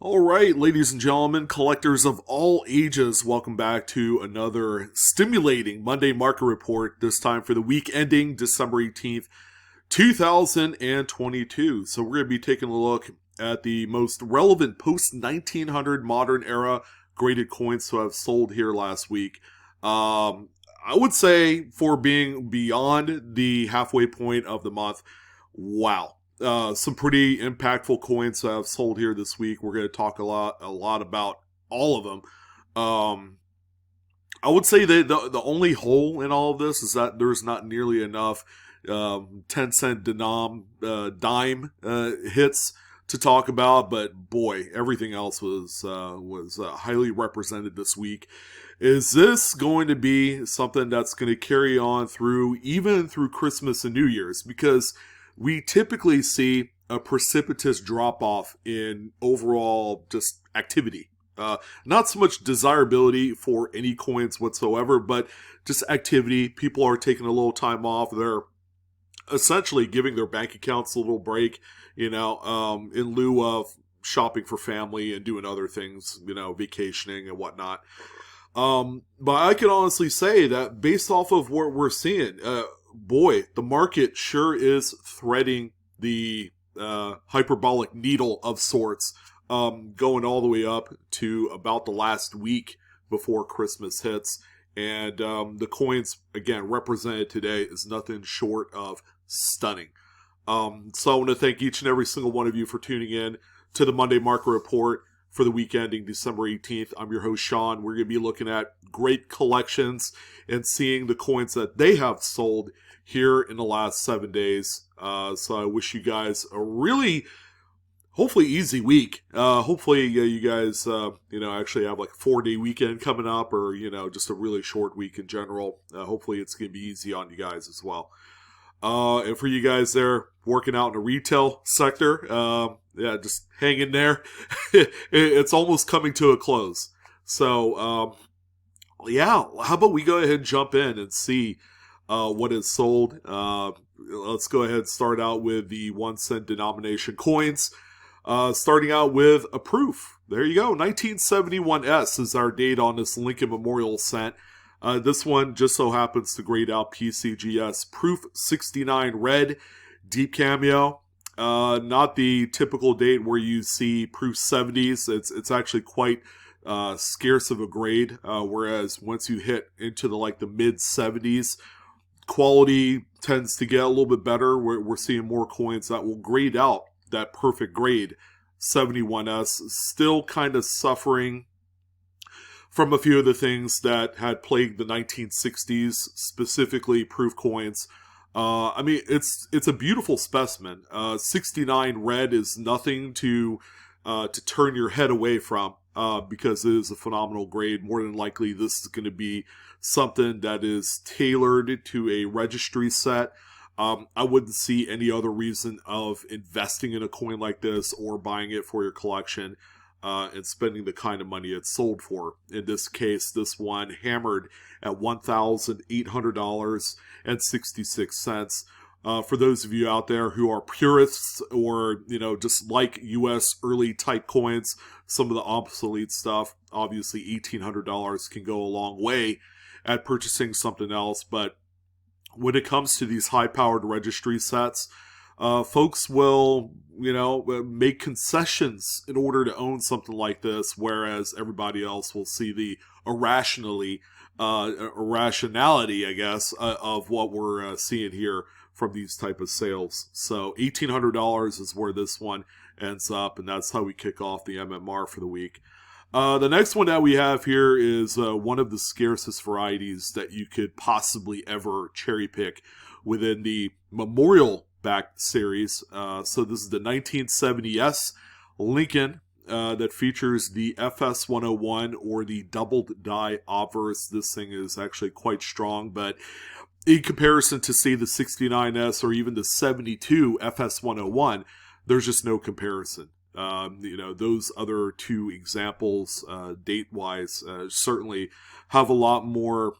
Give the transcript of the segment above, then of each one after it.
All right, ladies and gentlemen, collectors of all ages, welcome back to another stimulating Monday market report, this time for the week ending December 18th, 2022. So we're going to be taking a look at the most relevant post-1900 modern era graded coins to have sold here last week. I would say for being beyond the halfway point of the month, wow. Some pretty impactful coins that have sold here this week. We're going to talk a lot about all of them. I would say that the only hole in all of this is that there's not nearly enough 10-cent dime hits to talk about, but boy, everything else was highly represented this week. Is this going to be something that's going to carry on even through Christmas and New Year's? Because we typically see a precipitous drop-off in overall just activity. Not so much desirability for any coins whatsoever, but just activity. People are taking a little time off. They're essentially giving their bank accounts a little break, in lieu of shopping for family and doing other things, vacationing and whatnot. But I can honestly say that based off of what we're seeing, boy, the market sure is threading the hyperbolic needle of sorts, going all the way up to about the last week before Christmas hits. And the coins, again, represented today is nothing short of stunning. So I want to thank each and every single one of you for tuning in to the Monday Market Report for the week ending December 18th. I'm your host, Sean. We're going to be looking at great collections and seeing the coins that they have sold here in the last 7 days. So I wish you guys a really, hopefully easy week. Hopefully you guys, actually have like a 4-day weekend coming up, or, just a really short week in general. Hopefully it's going to be easy on you guys as well. And for you guys there working out in the retail sector, just hang in there. It's almost coming to a close. So, how about we go ahead and jump in and see what is sold. Let's go ahead and start out with the 1-cent denomination coins. Starting out with a proof. There you go. 1971S is our date on this Lincoln Memorial cent. This one just so happens to grade out PCGS Proof 69 Red, Deep Cameo. Not the typical date where you see Proof 70s. It's actually quite scarce of a grade. Whereas once you hit into the mid 70s, quality tends to get a little bit better. We're seeing more coins that will grade out that perfect grade. 71S still kind of suffering from a few of the things that had plagued the 1960s, specifically proof coins. It's a beautiful specimen. 69 red is nothing to turn your head away from, because it is a phenomenal grade. More than likely, this is going to be something that is tailored to a registry set. I wouldn't see any other reason of investing in a coin like this or buying it for your collection. And spending the kind of money it's sold for. In this case, this one hammered at $1,800.66. For those of you out there who are purists or, just like U.S. early type coins, some of the obsolete stuff, obviously $1,800 can go a long way at purchasing something else. But when it comes to these high-powered registry sets, folks will, make concessions in order to own something like this, whereas everybody else will see the irrationality, I guess, of what we're seeing here from these type of sales. So $1,800 is where this one ends up, and that's how we kick off the MMR for the week. The next one that we have here is one of the scarcest varieties that you could possibly ever cherry pick within the Memorial backed series. So this is the 1970S Lincoln that features the FS101 or the doubled die obverse. This thing is actually quite strong, but in comparison to, say, the 69S or even the 72 FS101, there's just no comparison. Those other two examples, date-wise, certainly have a lot more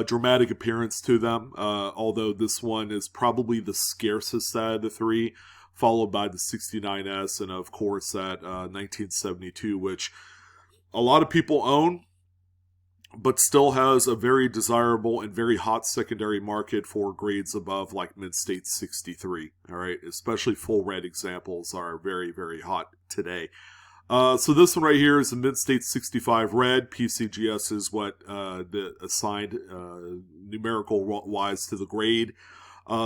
dramatic appearance to them, although this one is probably the scarcest out of the three followed by the 69S, and of course that 1972, which a lot of people own, but still has a very desirable and very hot secondary market for grades above like Mid-State 63. All right, especially full red examples are very, very hot today. So this one right here is a Mid-State 65 red. PCGS is what the assigned numerical wise to the grade.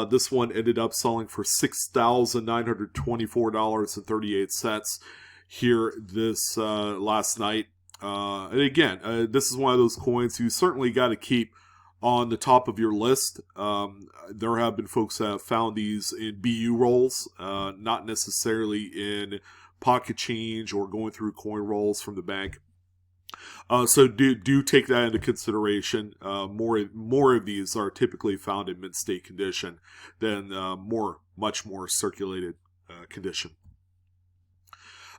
This one ended up selling for $6,924.38 here this last night. And again, this is one of those coins you certainly got to keep on the top of your list. There have been folks that have found these in BU rolls, not necessarily in pocket change or going through coin rolls from the bank. So do take that into consideration. More of these are typically found in mid-state condition than much more circulated condition.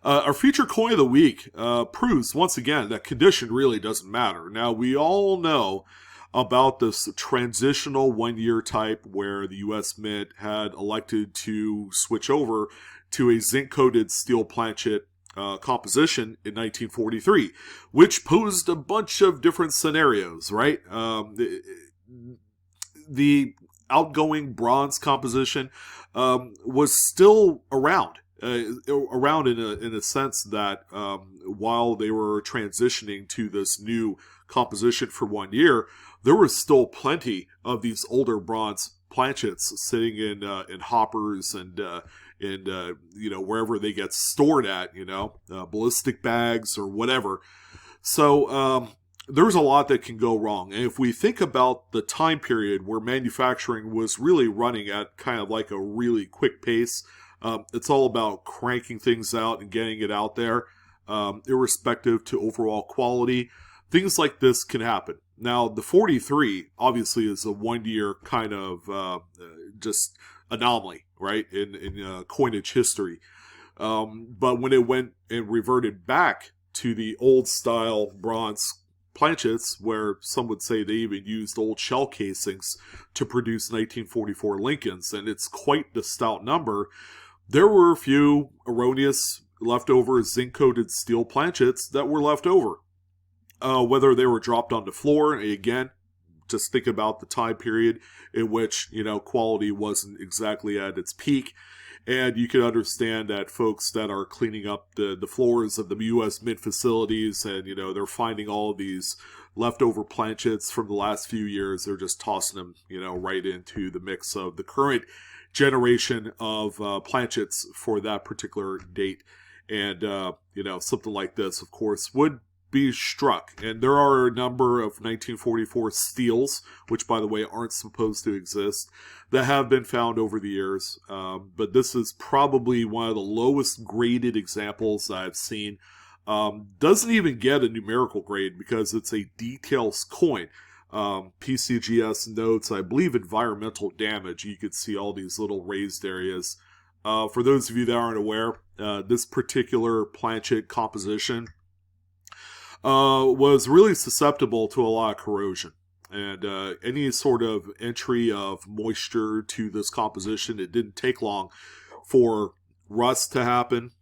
Our feature coin of the week proves once again that condition really doesn't matter. Now, we all know about this transitional 1 year type where the U.S. Mint had elected to switch over to a zinc-coated steel planchet composition in 1943, which posed a bunch of different scenarios, right? The outgoing bronze composition was still around in a sense that while they were transitioning to this new composition for 1 year, there was still plenty of these older bronze planchets sitting in hoppers and wherever they get stored at, ballistic bags or whatever. So there's a lot that can go wrong. And if we think about the time period where manufacturing was really running at kind of like a really quick pace, it's all about cranking things out and getting it out there, irrespective to overall quality. Things like this can happen. Now, the 43 obviously is a 1 year kind of just anomaly, right, in coinage history. But when it went and reverted back to the old style bronze planchets, where some would say they even used old shell casings to produce 1944 Lincolns, and it's quite the stout number, there were a few erroneous leftover zinc-coated steel planchets that were left over. Whether they were dropped on the floor, again, just think about the time period in which, quality wasn't exactly at its peak. And you can understand that folks that are cleaning up the floors of the U.S. Mint facilities and, they're finding all of these leftover planchets from the last few years, they're just tossing them, right into the mix of the current generation of planchets for that particular date. And, something like this, of course, would be struck. And there are a number of 1944 steels, which by the way aren't supposed to exist, that have been found over the years. But this is probably one of the lowest graded examples I've seen. Doesn't even get a numerical grade because it's a details coin. PCGS notes, I believe, environmental damage. You could see all these little raised areas. For those of you that aren't aware, this particular planchet composition was really susceptible to a lot of corrosion. And any sort of entry of moisture to this composition, it didn't take long for rust to happen,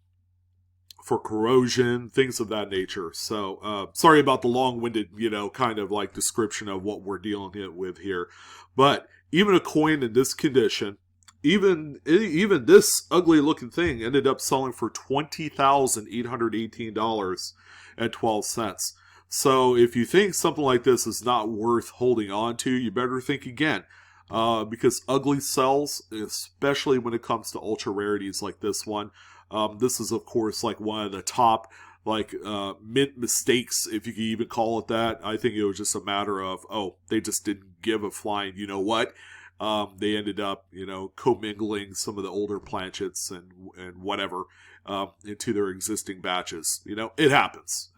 for corrosion, things of that nature. So sorry about the long-winded, kind of like description of what we're dealing with here. But even a coin in this condition, even this ugly-looking thing ended up selling for $20,818.12. So if you think something like this is not worth holding on to, you better think again. Because ugly sells, especially when it comes to ultra rarities like this one. This is, of course, like one of the top mint mistakes, if you could even call it that. I think it was just a matter of, they just didn't give a flying you-know-what. They ended up, commingling some of the older planchets and whatever into their existing batches. It happens.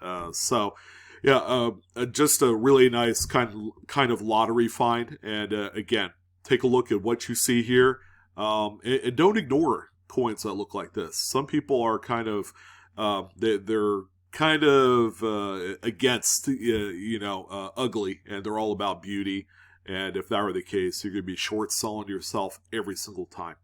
Just a really nice kind of lottery find. And again, take a look at what you see here, and don't ignore coins that look like this. Some people are kind of they're kind of against ugly, and they're all about beauty. And if that were the case, you're going to be short selling yourself every single time.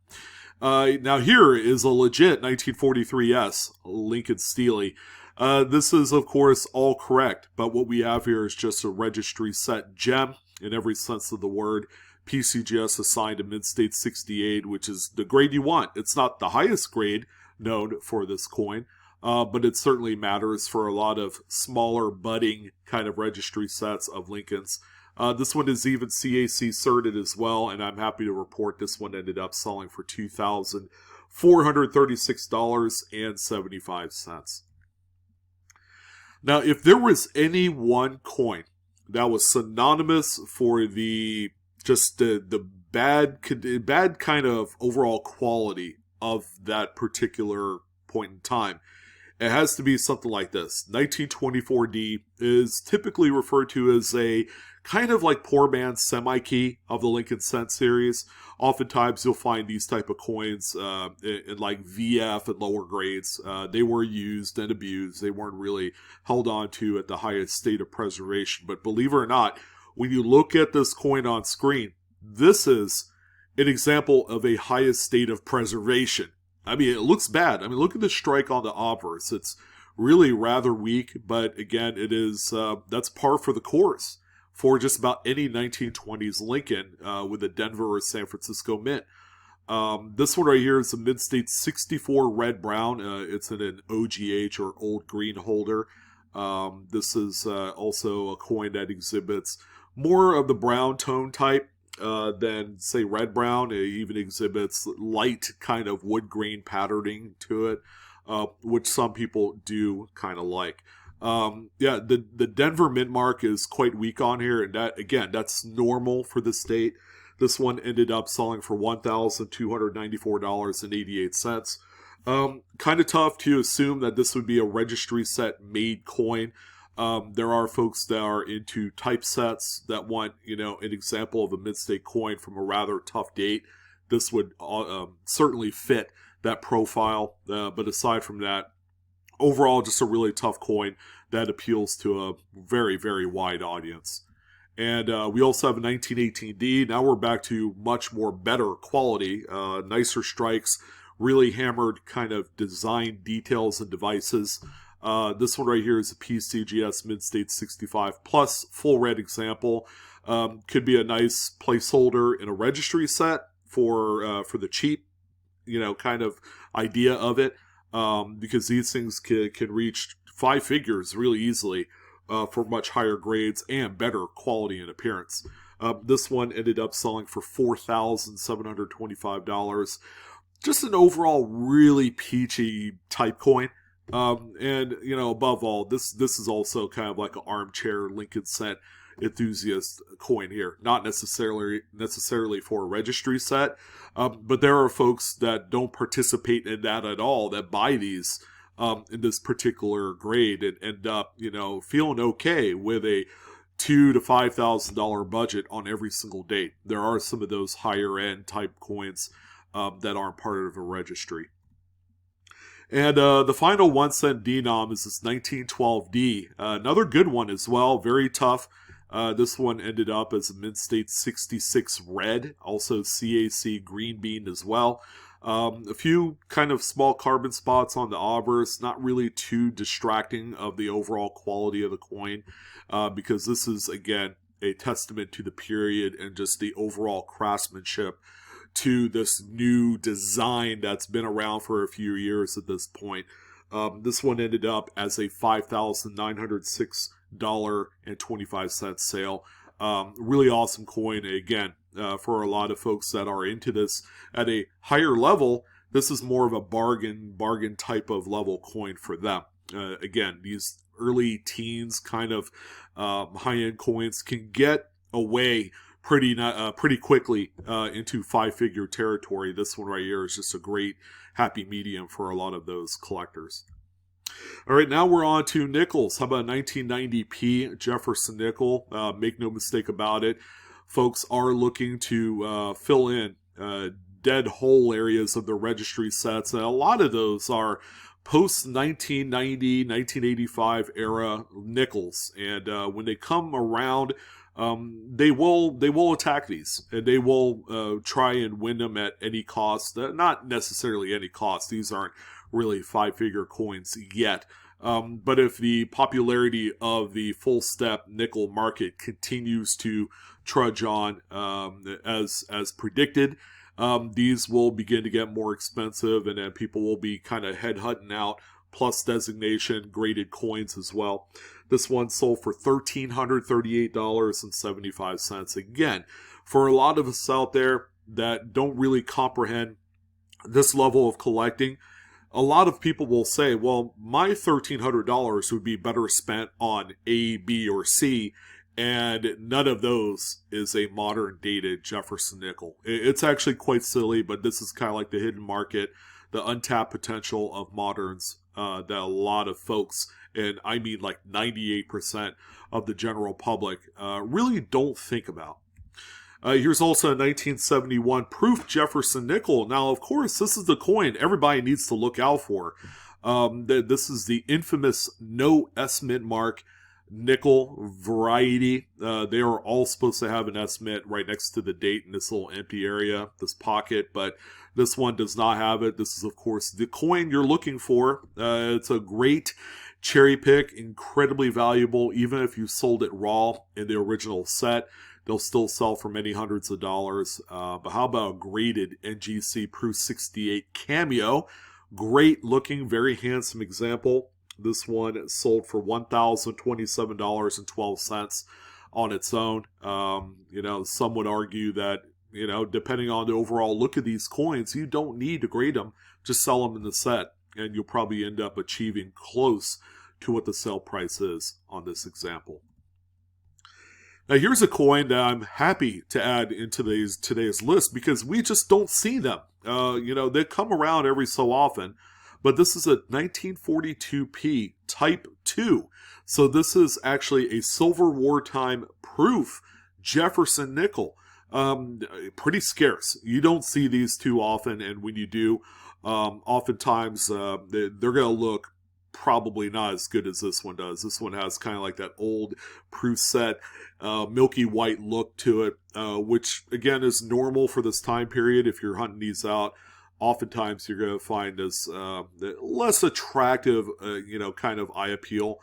Now here is a legit 1943S Lincoln Steely. This is, of course, all correct, but what we have here is just a registry set gem in every sense of the word. PCGS assigned a Mid-State 68, which is the grade you want. It's not the highest grade known for this coin, but it certainly matters for a lot of smaller, budding kind of registry sets of Lincolns. This one is even CAC certed as well, and I'm happy to report this one ended up selling for $2,436.75. Now, if there was any one coin that was synonymous for the bad kind of overall quality of that particular point in time, it has to be something like this. 1924D is typically referred to as a kind of like poor man's semi-key of the Lincoln Cent series. Oftentimes you'll find these type of coins in like VF and lower grades. They were used and abused. They weren't really held on to at the highest state of preservation. But believe it or not, when you look at this coin on screen, this is an example of a highest state of preservation. I mean, it looks bad. I mean, look at the strike on the obverse. It's really rather weak, but again, it is that's par for the course for just about any 1920s Lincoln with a Denver or San Francisco mint. This one right here is a Mid-State 64 red-brown. It's in an OGH or old green holder. This is also a coin that exhibits more of the brown tone type than, say, red-brown. It even exhibits light kind of wood grain patterning to it, which some people do kind of like. The Denver mint mark is quite weak on here, and that, again, that's normal for the state. This one ended up selling for $1,294.88. Kind of tough to assume that this would be a registry set made coin. There are folks that are into typesets that want, an example of a mid-state coin from a rather tough date. This would certainly fit that profile, but aside from that, overall, just a really tough coin that appeals to a very, very wide audience. And we also have a 1918D. Now we're back to much more better quality, nicer strikes, really hammered kind of design details and devices. This one right here is a PCGS Mid-State 65 plus full red example. Could be a nice placeholder in a registry set for the cheap, kind of idea of it. Because these things can reach 5 figures really easily for much higher grades and better quality and appearance. This one ended up selling for $4,725. Just an overall really peachy type coin. And above all, this is also kind of like an armchair Lincoln Cent enthusiast coin here. Not necessarily for a registry set, but there are folks that don't participate in that at all that buy these in this particular grade and end up feeling okay with a $2,000 to $5,000 budget on every single date. There are some of those higher end type coins that aren't part of a registry. And the final 1 cent denom is this 1912D. Another good one as well, very tough. This one ended up as a Mid-State 66 red, also CAC green bean as well. A few kind of small carbon spots on the obverse, not really too distracting of the overall quality of the coin, because this is, again, a testament to the period and just the overall craftsmanship to this new design that's been around for a few years at this point. This one ended up as a $5,906.25 sale. Really awesome coin. Again, for a lot of folks that are into this at a higher level, this is more of a bargain type of level coin for them. Again, these early teens kind of high-end coins can get away pretty quickly into 5-figure territory. This one right here is just a great happy medium for a lot of those collectors. All right, now we're on to nickels. How about 1990p Jefferson nickel? Make no mistake about it, folks are looking to fill in dead hole areas of the registry sets, and a lot of those are post 1990, 1985 era nickels. And when they come around, they will attack these, and they will try and win them at any cost. Not necessarily any cost. These aren't really 5-figure coins yet. But if the popularity of the full step nickel market continues to trudge on as predicted, these will begin to get more expensive, and then people will be kind of headhunting out plus designation graded coins as well. This one sold for $1,338.75. Again, for a lot of us out there that don't really comprehend this level of collecting, a lot of people will say, well, my $1,300 would be better spent on A, B, or C, and none of those is a modern dated Jefferson nickel. It's actually quite silly, but this is kind of like the hidden market, the untapped potential of moderns that a lot of folks, and I mean like 98% of the general public, really don't think about. Here's also a 1971 proof Jefferson nickel. Now, of course, this is the coin everybody needs to look out for. This is the infamous no S-mint mark nickel variety. They are all supposed to have an S-mint right next to the date in this little empty area, this pocket, but this one does not have it. This is, of course, the coin you're looking for. It's a great cherry pick, incredibly valuable, even if you sold it raw in the original set. They'll still sell for many hundreds of dollars. But how about a graded NGC Proof 68 Cameo? Great looking, very handsome example. This one sold for $1,027.12 on its own. Some would argue that, depending on the overall look of these coins, you don't need to grade them. Just sell them in the set, and you'll probably end up achieving close to what the sale price is on this example. Now, here's a coin that I'm happy to add into today's list because we just don't see them. They come around every so often, but this is a 1942p Type 2. So this is actually a Silver Wartime proof Jefferson nickel. Pretty scarce. You don't see these too often, and when you do, oftentimes they're going to look probably not as good as this one does. This one has kind of like that old proof set milky white look to it, which again is normal for this time period. If you're hunting these out, oftentimes you're going to find as less attractive, kind of eye appeal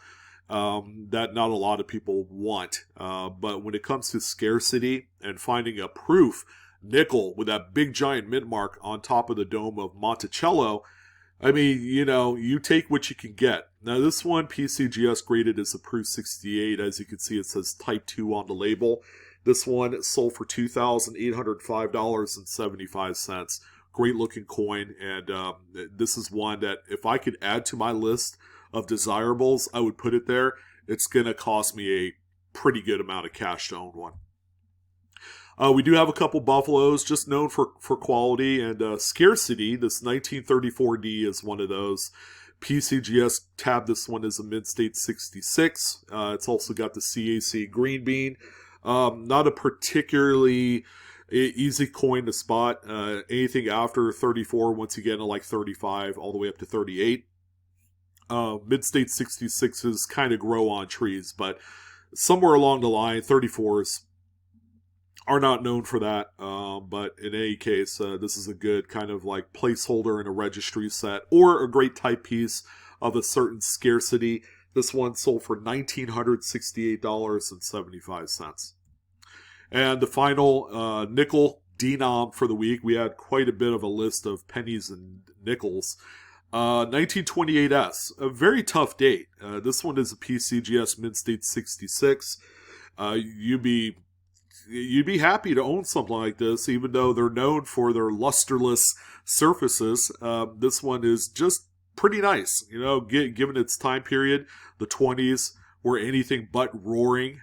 that not a lot of people want. But when it comes to scarcity and finding a proof nickel with that big giant mint mark on top of the dome of Monticello, I mean, you take what you can get. Now, this one, PCGS graded as a Proof 68. As you can see, it says Type 2 on the label. This one sold for $2,805.75. Great looking coin, and this is one that if I could add to my list of desirables, I would put it there. It's going to cost me a pretty good amount of cash to own one. We do have a couple Buffaloes, just known for quality and scarcity. This 1934D is one of those. PCGS tabbed this one as a Mid-State 66. It's also got the CAC Green Bean. Not a particularly easy coin to spot. Anything after 34, once you get into like 35, all the way up to 38. Mid-State 66s kind of grow on trees, but somewhere along the line, 34s are not known for that, but in any case, this is a good kind of like placeholder in a registry set or a great type piece of a certain scarcity. This one sold for $1,968.75. And the final nickel denom for the week, we had quite a bit of a list of pennies and nickels. 1928S, a very tough date. This one is a PCGS Mid-State 66. You'd be happy to own something like this, even though they're known for their lusterless surfaces. This one is just pretty nice, given its time period. The 20s were anything but roaring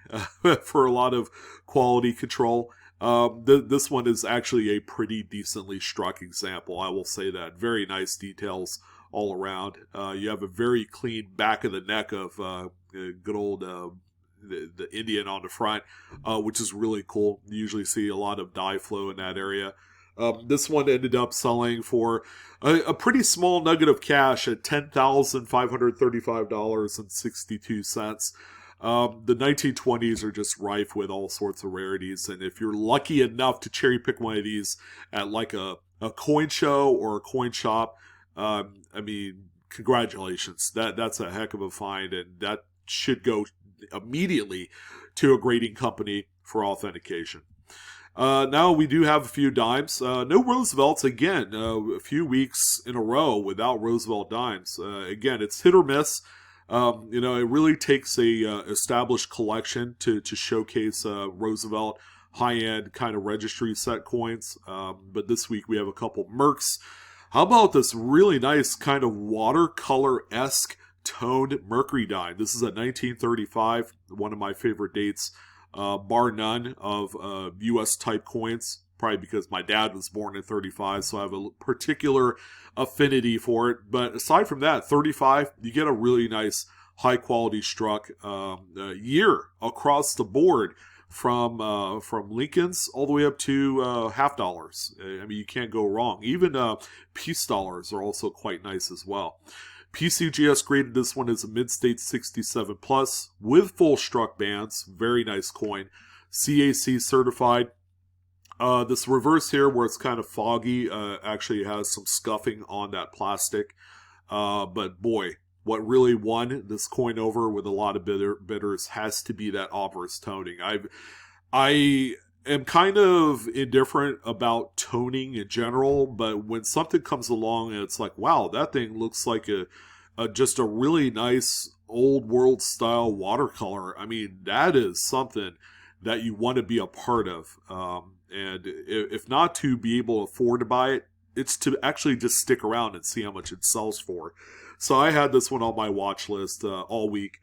for a lot of quality control. This one is actually a pretty decently struck example, I will say that. Very nice details all around. You have a very clean back of the neck of good old the Indian on the front, which is really cool. You usually see a lot of dye flow in that area. This one ended up selling for a pretty small nugget of cash at $10,535.62. The 1920s are just rife with all sorts of rarities, and if you're lucky enough to cherry pick one of these at like a coin show or a coin shop, I mean, congratulations. That's a heck of a find, and that should go immediately to a grading company for authentication. Now we do have a few dimes. No Roosevelts again. A few weeks in a row without Roosevelt dimes. Again, it's hit or miss. It really takes a established collection to showcase Roosevelt high-end kind of registry set coins. But this week we have a couple Mercs. How about this really nice kind of watercolor-esque toned Mercury dime? This is a 1935, one of my favorite dates, bar none, of U.S. type coins. Probably because my dad was born in 35, so I have a particular affinity for it. But aside from that, 35, you get a really nice high-quality struck year across the board, from Lincolns all the way up to half dollars. I mean, you can't go wrong. Even piece dollars are also quite nice as well. PCGS graded this one as a mid-state 67 plus with full struck bands. Very nice coin. CAC certified. This reverse here, where it's kind of foggy, actually has some scuffing on that plastic. But boy, what really won this coin over with a lot of bidders has to be that obverse toning. I am kind of indifferent about toning in general, but when something comes along and it's like, wow, that thing looks like just a really nice old world style watercolor. I mean, that is something that you want to be a part of. And if not to be able to afford to buy it, it's to actually just stick around and see how much it sells for. So I had this one on my watch list all week.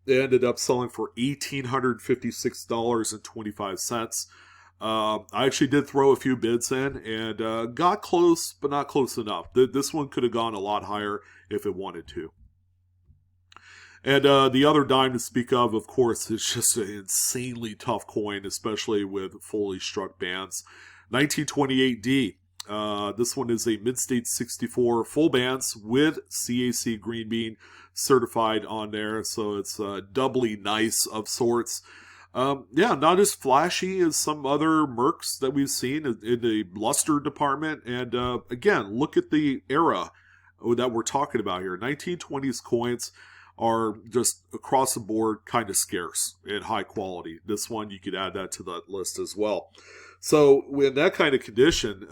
It ended up selling for $1,856.25. I actually did throw a few bids in and got close, but not close enough. This one could have gone a lot higher if it wanted to. And the other dime to speak of course, is just an insanely tough coin, especially with fully struck bands. 1928D. This one is a mid-state 64 full bands with CAC green bean certified on there, so it's doubly nice of sorts. Not as flashy as some other Mercs that we've seen in the luster department. And again, look at the era that we're talking about here. 1920s coins are just across the board kind of scarce and high quality. This one, you could add that to that list as well. So in that kind of condition,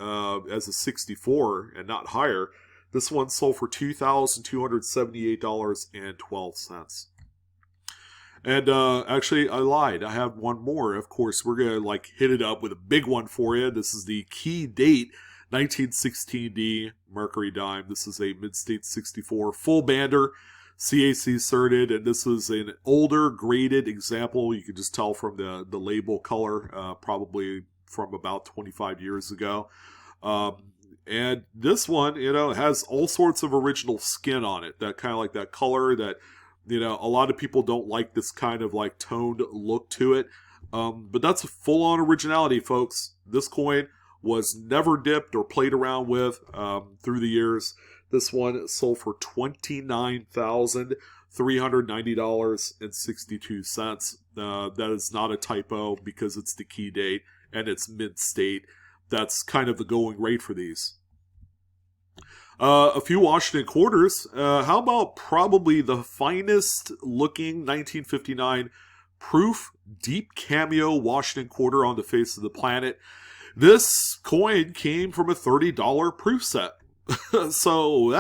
as a 64 and not higher, this one sold for $2,278.12. And actually, I lied. I have one more. Of course, we're going to hit it up with a big one for you. This is the key date 1916D Mercury dime. This is a mid-state 64 full bander, CAC certed, and this is an older graded example. You can just tell from the label color, probably from about 25 years ago. And this one, has all sorts of original skin on it. That kind of like that color that, a lot of people don't like this kind of toned look to it. But that's a full-on originality, folks. This coin was never dipped or played around with through the years. This one sold for $29,390.62. That is not a typo because it's the key date and it's mid-state. That's kind of the going rate for these. A few Washington quarters. How about probably the finest looking 1959 proof deep cameo Washington quarter on the face of the planet? This coin came from a $30 proof set. So,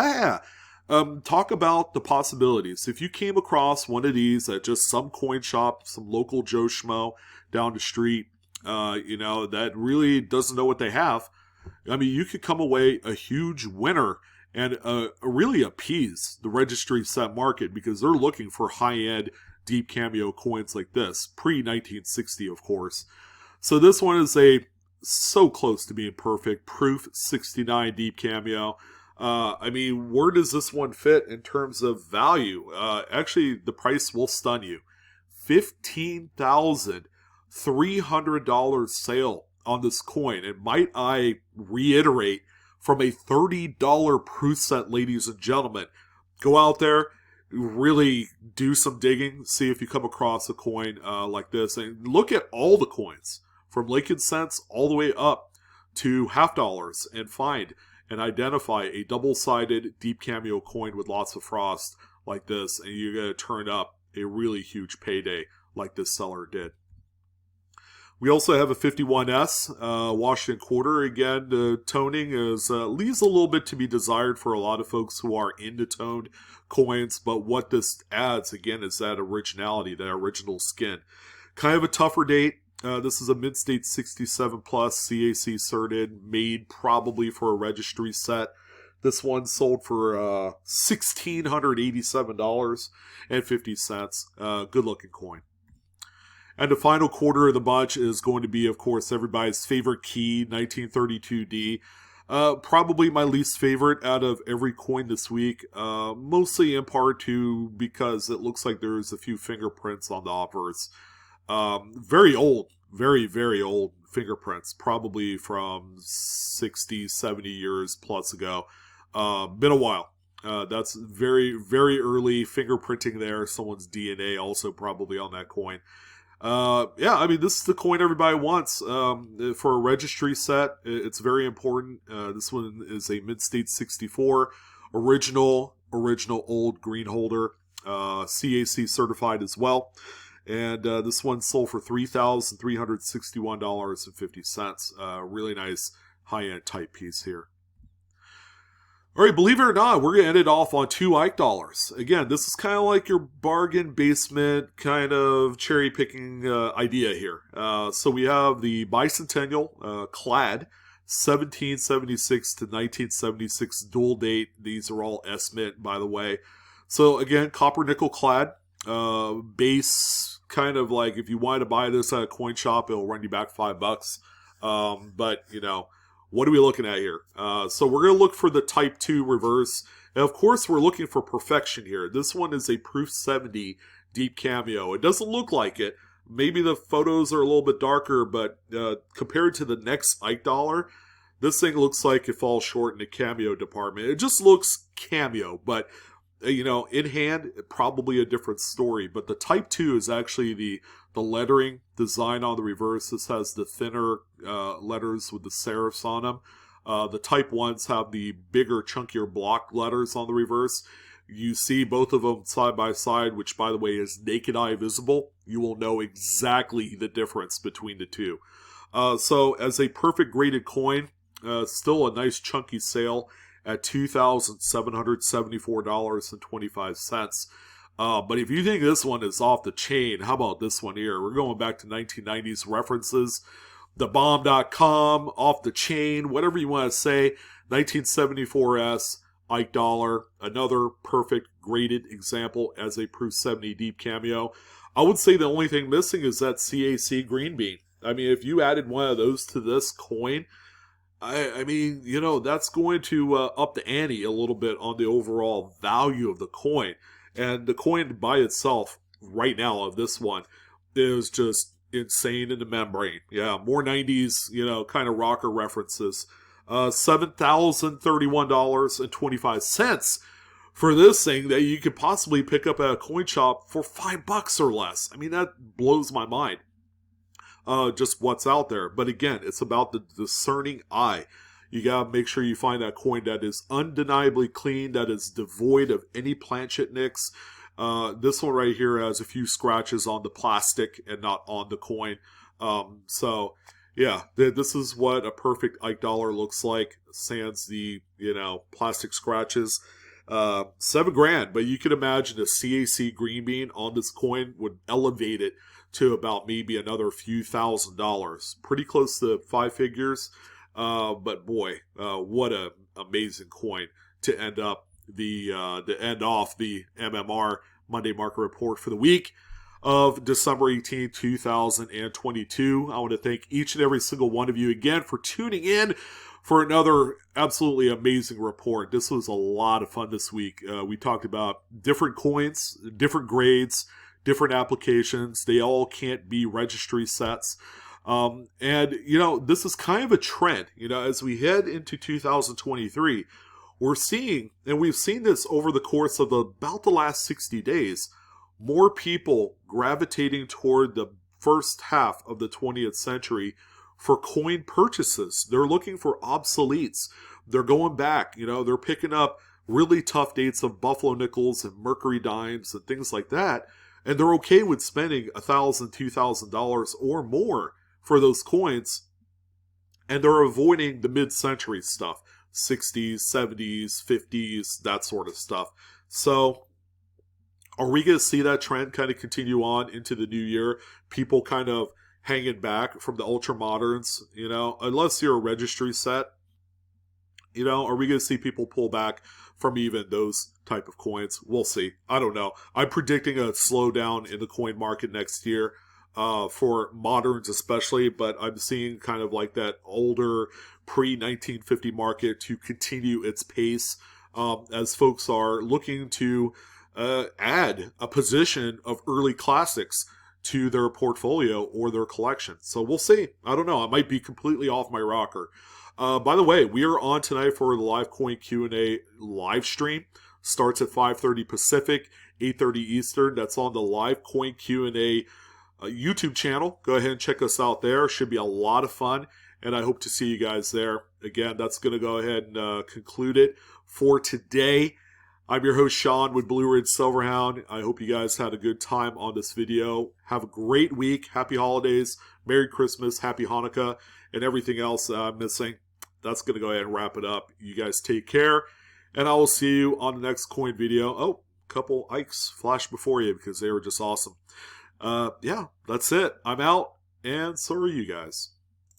talk about the possibilities. If you came across one of these at just some coin shop, some local Joe Schmo down the street, that really doesn't know what they have, I mean, you could come away a huge winner and really appease the registry set market because they're looking for high-end deep cameo coins like this, pre-1960, of course. So this one is so close to being perfect. Proof 69 deep cameo. I mean, where does this one fit in terms of value? Actually, the price will stun you. $15,300 sale on this coin. And might I reiterate, from a $30 proof set, ladies and gentlemen. Go out there, really do some digging, see if you come across a coin like this, and look at all the coins from Lincoln cents all the way up to half dollars and find and identify a double-sided deep cameo coin with lots of frost like this, and you're going to turn up a really huge payday like this seller did. We also have a 51S Washington quarter. Again, the toning leaves a little bit to be desired for a lot of folks who are into toned coins, but what this adds, again, is that originality, that original skin. Kind of a tougher date. This is a mid-state 67 plus CAC certed, made probably for a registry set. This one sold for $1,687.50. Good looking coin. And the final quarter of the bunch is going to be, of course, everybody's favorite key, 1932D. Probably my least favorite out of every coin this week, mostly in part to because it looks like there's a few fingerprints on the obverse. Very old, very, very old fingerprints, probably from 60, 70 years plus ago. Been a while. That's very, very early fingerprinting there. Someone's DNA also probably on that coin. Yeah, I mean, this is the coin everybody wants. For a registry set, it's very important. This one is a mid-state 64, original old green holder, CAC certified as well. And this one sold for $3,361.50. Really nice high-end type piece here. All right, believe it or not, we're going to end it off on 2 Ike dollars. Again, this is kind of like your bargain basement kind of cherry picking idea here. So we have the bicentennial clad 1776 to 1976 dual date. These are all S-mint, by the way. So again, copper nickel clad base, kind of like if you wanted to buy this at a coin shop, it'll run you back $5. But you know. What are we looking at here? So we're going to look for the Type 2 reverse. And of course, we're looking for perfection here. This one is a Proof 70 deep cameo. It doesn't look like it. Maybe the photos are a little bit darker, but compared to the next Ike dollar, this thing looks like it falls short in the cameo department. It just looks cameo, but you know, in hand, probably a different story. But the Type 2 is actually the lettering design on the reverse. This has the thinner letters with the serifs on them. The Type 1s have the bigger, chunkier block letters on the reverse. You see both of them side by side, which, by the way, is naked eye visible. You will know exactly the difference between the two. So as a perfect graded coin, still a nice chunky sale at $2,774.25. But if you think this one is off the chain, how about this one here? We're going back to 1990s references. TheBomb.com, off the chain, whatever you want to say. 1974S, Ike dollar, another perfect graded example as a Proof 70 deep cameo. I would say the only thing missing is that CAC green bean. I mean, if you added one of those to this coin, I mean, you know, that's going to up the ante a little bit on the overall value of the coin. And the coin by itself, right now, of this one, is just insane in the membrane. Yeah, more 90s, you know, kind of rocker references. $7,031.25 for this thing that you could possibly pick up at a coin shop for $5 or less. I mean, that blows my mind. Just what's out there. But again, it's about the discerning eye. You gotta make sure you find that coin that is undeniably clean, that is devoid of any planchet nicks. This one right here has a few scratches on the plastic and not on the coin. So yeah, this is what a perfect Ike dollar looks like, sans the, you know, plastic scratches. $7,000, but you can imagine a CAC green bean on this coin would elevate it to about maybe another few $1,000s. Pretty close to 5 figures. But boy, what a amazing coin to end off the MMR Monday Market Report for the week of December 18, 2022. I want to thank each and every single one of you again for tuning in for another absolutely amazing report. This was a lot of fun this week. We talked about different coins, different grades, different applications. They all can't be registry sets. And, you know, this is kind of a trend. You know, as we head into 2023, we're seeing, and we've seen this over the course of about the last 60 days, more people gravitating toward the first half of the 20th century for coin purchases. They're looking for obsoletes. They're going back, they're picking up really tough dates of Buffalo nickels and Mercury dimes and things like that. And they're okay with spending $1,000, $2,000 or more for those coins. And they're avoiding the mid-century stuff, 60s, 70s, 50s, that sort of stuff. So are we going to see that trend kind of continue on into the new year? People kind of hanging back from the ultra moderns, unless you're a registry set, are we going to see people pull back from even those type of coins? We'll see. I don't know. I'm predicting a slowdown in the coin market next year for moderns especially, but I'm seeing kind of like that older pre-1950 market to continue its pace as folks are looking to add a position of early classics to their portfolio or their collection. So we'll see. I don't know. I might be completely off my rocker. By the way, we are on tonight for the live coin Q&A live stream. Starts at 5:30 Pacific, 8:30 Eastern. That's on the live coin Q&A YouTube channel. Go ahead and check us out there. Should be a lot of fun, and I hope to see you guys there. Again, that's going to go ahead and conclude it for today. I'm your host, Sean, with Blue Ridge Silverhound. I hope you guys had a good time on this video. Have a great week. Happy holidays. Merry Christmas. Happy Hanukkah. And everything else I'm missing. That's going to go ahead and wrap it up. You guys take care. And I will see you on the next coin video. Oh, a couple Ikes flashed before you because they were just awesome. Yeah, that's it. I'm out. And so are you guys.